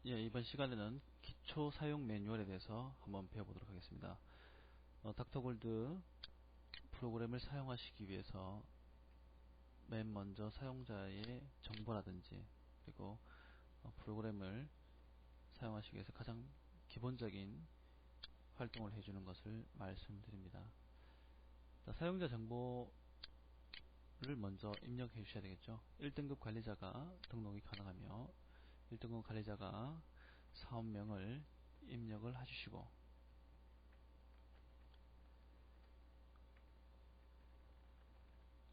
예, 이번 시간에는 기초 사용 매뉴얼에 대해서 한번 배워보도록 하겠습니다. 닥터골드 프로그램을 사용하시기 위해서 맨 먼저 사용자의 정보라든지 그리고 프로그램을 사용하시기 위해서 가장 기본적인 활동을 해주는 것을 말씀드립니다. 자, 사용자 정보를 먼저 입력해 주셔야 되겠죠. 1등급 관리자가 등록이 가능하며 1등급 관리자가 사업명을 입력을 해주시고,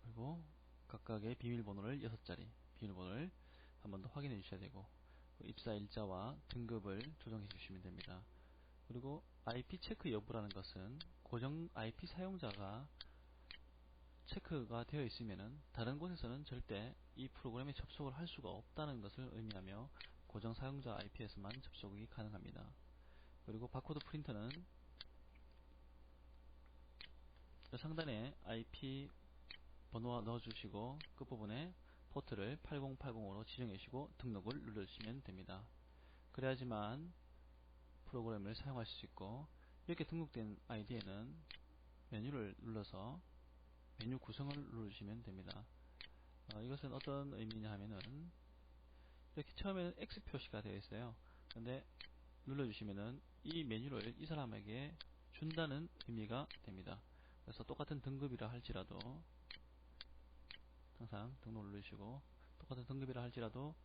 그리고 각각의 비밀번호를 6자리 비밀번호를 한 번 더 확인해 주셔야 되고, 입사일자와 등급을 조정해 주시면 됩니다. 그리고 IP 체크 여부라는 것은 고정 IP 사용자가 체크가 되어 있으면은 다른 곳에서는 절대 이 프로그램에 접속을 할 수가 없다는 것을 의미하며 고정 사용자 IP에서만 접속이 가능합니다. 그리고 바코드 프린터는 상단에 IP 번호와 넣어주시고 끝부분에 포트를 8080으로 지정해 주시고 등록을 눌러주시면 됩니다. 그래야지만 프로그램을 사용하실 수 있고, 이렇게 등록된 아이디에는 메뉴를 눌러서 메뉴 구성을 누르시면 됩니다. 이것은 어떤 의미냐 하면은 이렇게 처음에는 X 표시가 되어 있어요. 근데 눌러주시면은 이 메뉴를 이 사람에게 준다는 의미가 됩니다. 그래서 똑같은 등급이라 할지라도 항상 등록을 누르시고, 똑같은 등급이라 할지라도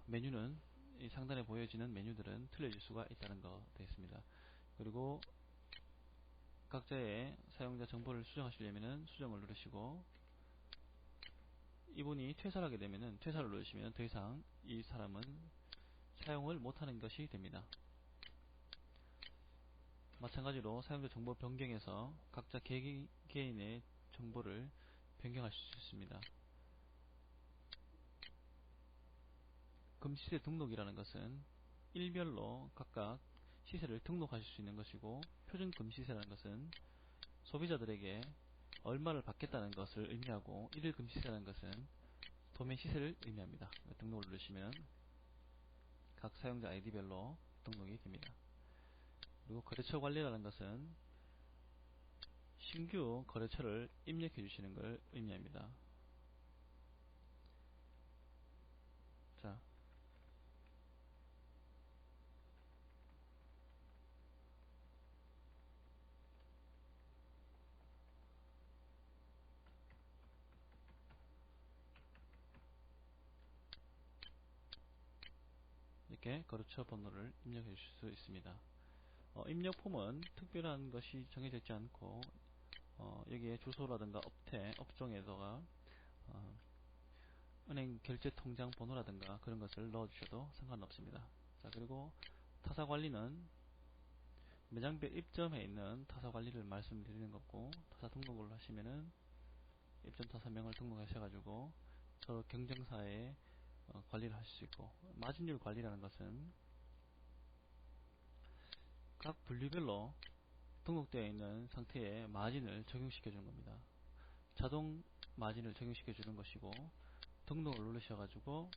메뉴는 이 상단에 보여지는 메뉴들은 틀려질 수가 있다는 거 되어 있습니다. 그리고 각자의 사용자 정보를 수정하시려면은 수정을 누르시고, 이분이 퇴사를 하게 되면은 퇴사를 누르시면 더 이상 이 사람은 사용을 못하는 것이 됩니다. 마찬가지로 사용자 정보 변경에서 각자 개인의 정보를 변경하실 수 있습니다. 금시세 등록이라는 것은 일별로 각각 시세를 등록하실 수 있는 것이고, 표준 금시세라는 것은 소비자들에게 얼마를 받겠다는 것을 의미하고, 일일 금시세라는 것은 도매 시세를 의미합니다. 등록을 누르시면 각 사용자 아이디별로 등록이 됩니다. 그리고 거래처 관리라는 것은 신규 거래처를 입력해 주시는 걸 의미합니다. 자, 이렇게 거래처 번호를 입력해 주실 수 있습니다. 입력 폼은 특별한 것이 정해져 있지 않고, 여기에 주소라든가 업태, 업종에다가 은행 결제 통장 번호라든가 그런 것을 넣어주셔도 상관없습니다. 자, 그리고 타사 관리는 매장별 입점에 있는 타사 관리를 말씀드리는 거고, 타사 등록을 하시면은 입점 타사명을 등록하셔가지고 저 경쟁사에 관리를 하실 수 있고, 마진율 관리라는 것은 각 분류별로 등록되어 있는 상태에 마진을 적용시켜 주는 겁니다. 자동 마진을 적용시켜 주는 것이고, 등록을 누르셔가지고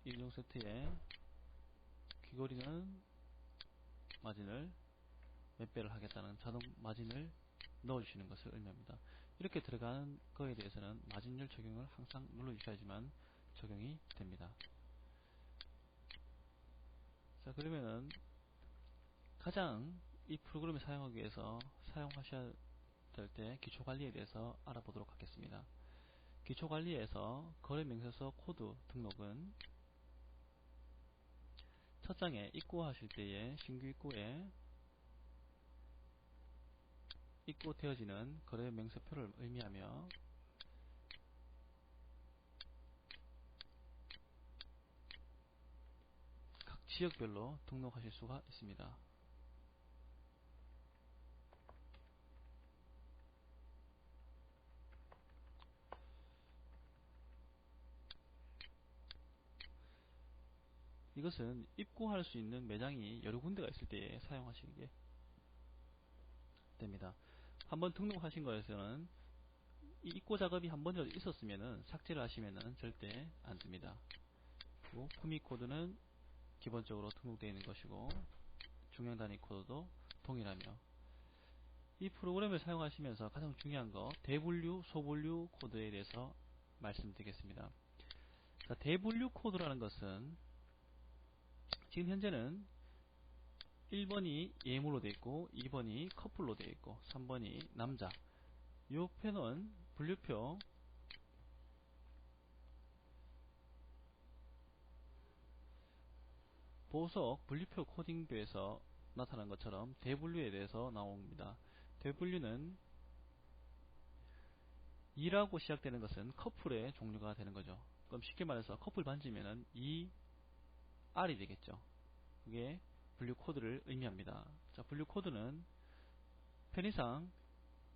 일용 세트에 귀걸이는 마진을 몇 배를 하겠다는 자동 마진을 넣어주시는 것을 의미합니다. 이렇게 들어가는 거에 대해서는 마진율 적용을 항상 눌러주셔야지만 적용이 됩니다. 자, 그러면은 가장 이 프로그램을 사용하기 위해서 사용하셔야 될 때 기초관리에 대해서 알아보도록 하겠습니다. 기초관리에서 거래명세서 코드 등록은 첫 장에 입고하실 때에 신규 입고에 입고되어지는 거래명세표를 의미하며, 각 지역별로 등록하실 수가 있습니다. 이것은 입고할 수 있는 매장이 여러 군데가 있을 때에 사용하시게 됩니다. 한번 등록하신 거에서는 이 입고 작업이 한 번이라도 있었으면은 삭제를 하시면은 절대 안 됩니다. 그리고 품위 코드는 기본적으로 등록되어 있는 것이고 중량 단위 코드도 동일하며, 이 프로그램을 사용하시면서 가장 중요한 거 대분류, 소분류 코드에 대해서 말씀드리겠습니다. 자, 대분류 코드라는 것은 지금 현재는 1번이 예물로 되어 있고 2번이 커플로 되어 있고 3번이 남자, 이 표는 분류표 보석 분류표 코딩표에서 나타난 것처럼 대분류에 대해서 나옵니다. 대분류는 2라고 시작되는 것은 커플의 종류가 되는 거죠. 그럼 쉽게 말해서 커플 반지면은 2R이 되겠죠. 그게 분류 코드를 의미합니다. 자, 분류 코드는 편의상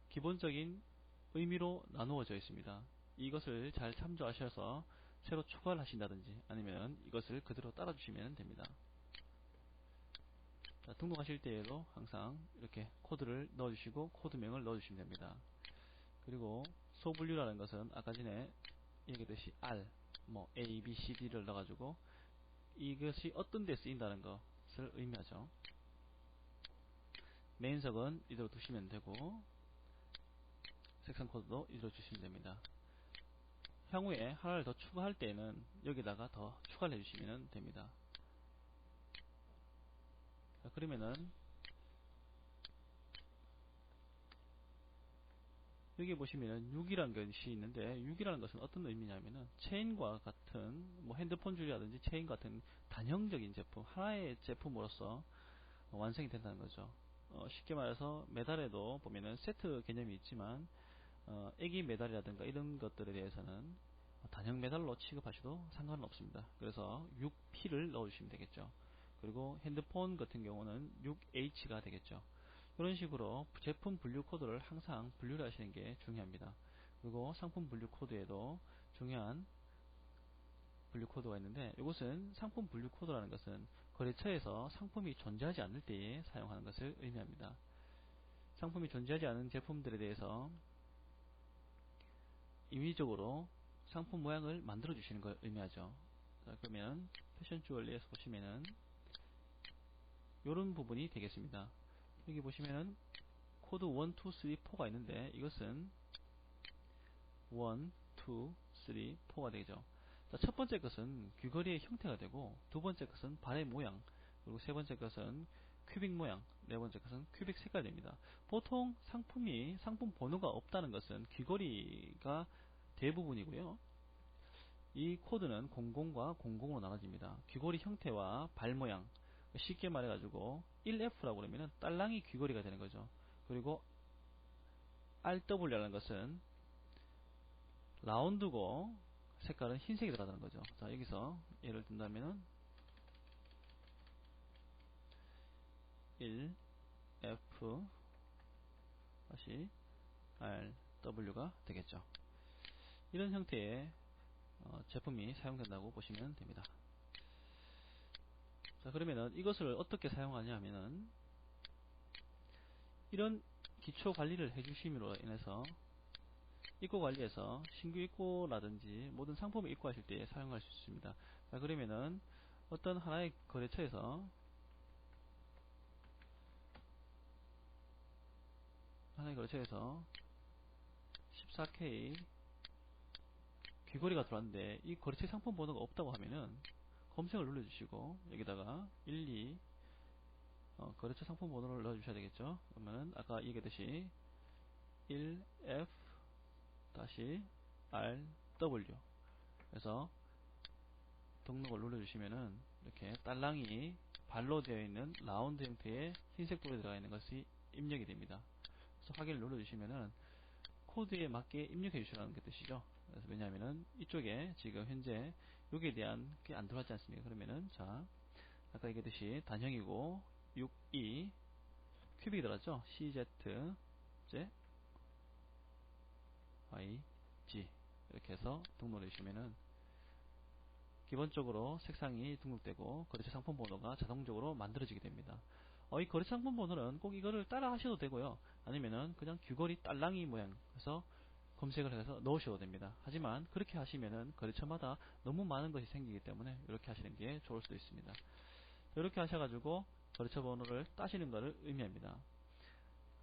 기본적인 의미로 나누어져 있습니다. 이것을 잘 참조하셔서 새로 추가를 하신다든지 아니면 이것을 그대로 따라 주시면 됩니다. 자, 등록하실 때에도 항상 이렇게 코드를 넣어주시고 코드명을 넣어주시면 됩니다. 그리고 소분류라는 것은 아까 전에 얘기했듯이 R, A, B, C, D를 넣어가지고 이것이 어떤 데 쓰인다는 것을 의미하죠. 메인석은 이대로 두시면 되고 색상 코드도 이대로 주시면 됩니다. 향후에 하나를 더 추가할 때에는 여기다가 더 추가를 해주시면 됩니다. 자, 그러면은 여기 보시면은 6이라는 것이 있는데 6이라는 것은 어떤 의미냐면은 체인과 같은 핸드폰 줄이라든지 체인 같은 단형적인 제품, 하나의 제품으로서 완성이 된다는 거죠. 쉽게 말해서 메달에도 보면은 세트 개념이 있지만 애기 메달이라든가 이런 것들에 대해서는 단형 메달로 취급하셔도 상관은 없습니다. 그래서 6P를 넣어주시면 되겠죠. 그리고 핸드폰 같은 경우는 6H가 되겠죠. 이런 식으로 제품 분류 코드를 항상 분류를 하시는 게 중요합니다. 그리고 상품 분류 코드에도 중요한 분류 코드가 있는데, 이것은 상품 분류 코드라는 것은 거래처에서 상품이 존재하지 않을 때에 사용하는 것을 의미합니다. 상품이 존재하지 않은 제품들에 대해서 임의적으로 상품 모양을 만들어 주시는 걸 의미하죠. 자, 그러면 패션 주얼리에서 보시면은 이런 부분이 되겠습니다. 여기 보시면은 코드 1, 2, 3, 4가 있는데 이것은 1, 2, 3, 4가 되죠. 자, 첫 번째 것은 귀걸이의 형태가 되고, 두 번째 것은 발의 모양, 그리고 세 번째 것은 큐빅 모양, 네 번째 것은 큐빅 색깔이 됩니다. 보통 상품 번호가 없다는 것은 귀걸이가 대부분이고요. 이 코드는 00과 00으로 나눠집니다. 귀걸이 형태와 발 모양, 쉽게 말해가지고 1F라고 그러면 딸랑이 귀걸이가 되는 거죠. 그리고 RW라는 것은 라운드고 색깔은 흰색이 들어가는 거죠. 자, 여기서 예를 든다면은 1F 다시 RW가 되겠죠. 이런 형태의 제품이 사용된다고 보시면 됩니다. 자, 그러면은 이것을 어떻게 사용하냐 하면은 이런 기초 관리를 해주심으로 인해서 입고 관리에서 신규 입고라든지 모든 상품을 입고하실 때 사용할 수 있습니다. 자, 그러면은 어떤 하나의 거래처에서 14K 귀걸이가 들어왔는데 이 거래처 상품 번호가 없다고 하면은 검색을 눌러주시고 여기다가 12 거래처 상품 번호를 넣어주셔야 되겠죠. 그러면은 아까 얘기했듯이 1F-RW 그래서 등록을 눌러주시면은 이렇게 딸랑이 발로 되어 있는 라운드 형태의 흰색 볼에 들어가 있는 것이 입력이 됩니다. 그래서 확인을 눌러주시면은 코드에 맞게 입력해 주시라는 게 뜻이죠. 그래서 왜냐하면은 이쪽에 지금 현재 여기에 대한 게 안 들어왔지 않습니까? 그러면은 자, 아까 얘기했듯이 단형이고 6E 큐빅이 들어갔죠? CZ Z Y G 이렇게 해서 등록을 해주시면은 기본적으로 색상이 등록되고 거래처 상품 번호가 자동적으로 만들어지게 됩니다. 이 거래처 상품 번호는 꼭 이거를 따라 하셔도 되고요. 아니면은 그냥 귀걸이 딸랑이 모양, 그래서 검색을 해서 넣으셔도 됩니다. 하지만 그렇게 하시면은 거래처마다 너무 많은 것이 생기기 때문에 이렇게 하시는 게 좋을 수도 있습니다. 이렇게 하셔가지고 거래처 번호를 따시는 것을 의미합니다.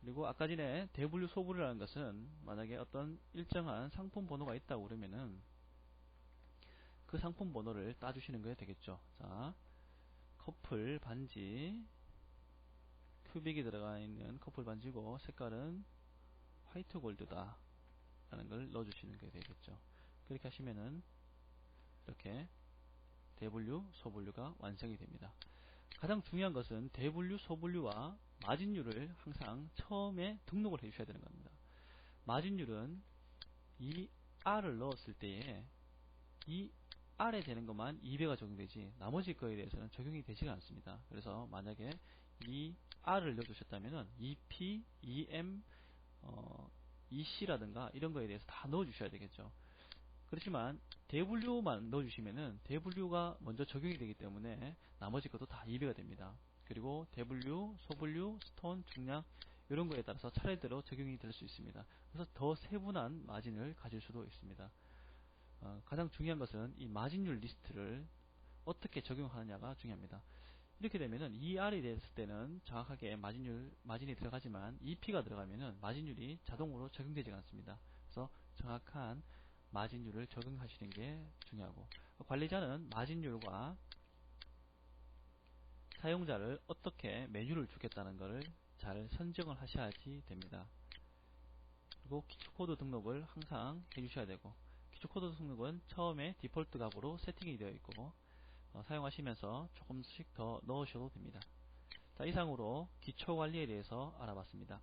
그리고 아까 전에 대분류 소분류라는 것은 만약에 어떤 일정한 상품 번호가 있다고 그러면은 그 상품 번호를 따주시는 게 되겠죠. 자, 커플 반지 큐빅이 들어가 있는 커플 반지고 색깔은 화이트 골드다 라는 걸 넣어주시는 게 되겠죠. 그렇게 하시면은 이렇게 대분류 소분류가 완성이 됩니다. 가장 중요한 것은 대분류 소분류와 마진율을 항상 처음에 등록을 해 주셔야 되는 겁니다. 마진율은 이 R을 넣었을 때에 이 R에 되는 것만 2배가 적용되지 나머지 거에 대해서는 적용이 되지가 않습니다. 그래서 만약에 이 R을 넣어주셨다면 EP, EM, EC라든가 이런 거에 대해서 다 넣어주셔야 되겠죠. 그렇지만 대분류만 넣어주시면은 대분류가 먼저 적용이 되기 때문에 나머지 것도 다 2배가 됩니다. 그리고 대분류, 소분류, 스톤, 중량 이런 거에 따라서 차례대로 적용이 될 수 있습니다. 그래서 더 세분한 마진을 가질 수도 있습니다. 가장 중요한 것은 이 마진율 리스트를 어떻게 적용하느냐가 중요합니다. 이렇게 되면은 ER이 됐을 때는 정확하게 마진이 들어가지만 EP가 들어가면은 마진율이 자동으로 적용되지 않습니다. 그래서 정확한 마진율을 적용하시는 게 중요하고, 관리자는 마진율과 사용자를 어떻게 메뉴를 주겠다는 것을 잘 선정을 하셔야지 됩니다. 그리고 기초코드 등록을 항상 해주셔야 되고, 기초코드 등록은 처음에 디폴트 값으로 세팅이 되어 있고 사용하시면서 조금씩 더 넣으셔도 됩니다. 자, 이상으로 기초관리에 대해서 알아봤습니다.